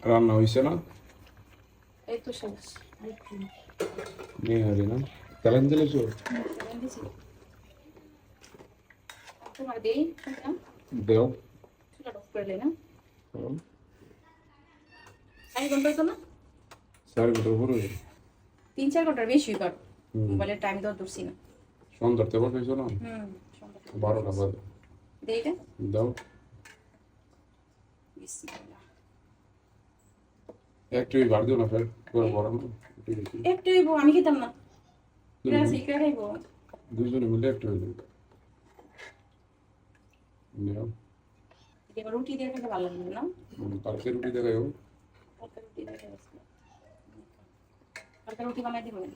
রান্না হয়েছে না? এই তো শেষ। নেই হরি না তেলেন দিলেছো? তোমার দেই শুনলাম দেও চুলা অফ করে না। 4 ঘন্টা হতো না? 4 ঘন্টার উপরে 3-4 ঘন্টার বেশি কর। মোবাইলের টাইম তো ধরছি না। সন্ধ্যার থেকে বসেছো না? সন্ধ্যা 12টা বাজে। দেই এটা দাও বিসমিল্লাহ। একটু বার দিও না ফের করে বড় না একটু আমি খেতাম না। গ্লাস ইকরা খাইবো। দুজনে মিলে একটু হয়ে যাবে। নিও এবার রুটি দিয়ে খেতে ভালো লাগবে না? কালকে রুটি দেখাও। কালকে রুটি দিয়ে খেতে কালকে রুটি বানাই দিব না।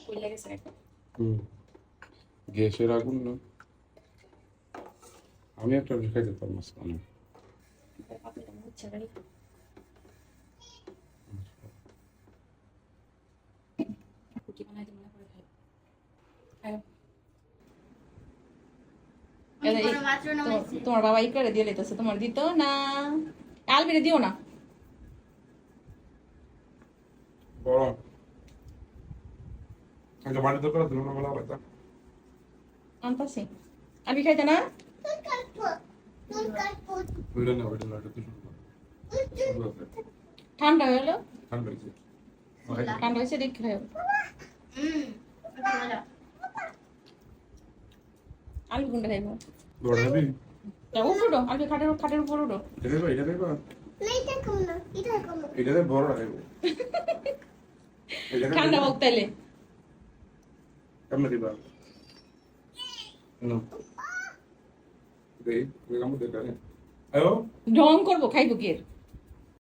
কই লাগেছে একটা গ্যাসের আগুন না আমি একটা রুটি খাইতে পারবো না পাতিটা মুছে রাখি। রুটি বানাই দিব না করে খাই। তোমার বাবা ই করে দিয়ে লেতেছে, তোমার দিত না। আলবিরে দিও না। বড় আচ্ছা বাড়িতে করে দিল না বলা কথা আনতাছি আমি খাইতে না। ওইটা না ওইটা তো শুরু ঠান্ডা হয়ে গেলো। ঠান্ডা হয়েছে ঠান্ডা হয়েছে দেখে খাই। আলু গুন্ডা খাইব। বড় হবে উঠো আলু খাটের উপর উঠো। এটা দেখো এটা বড় হবে ঠান্ডা হোক তাইলে। কেমন দিবা নো দেই কাম দেখে আয়ো ঢং করবো খাইবো কি এর।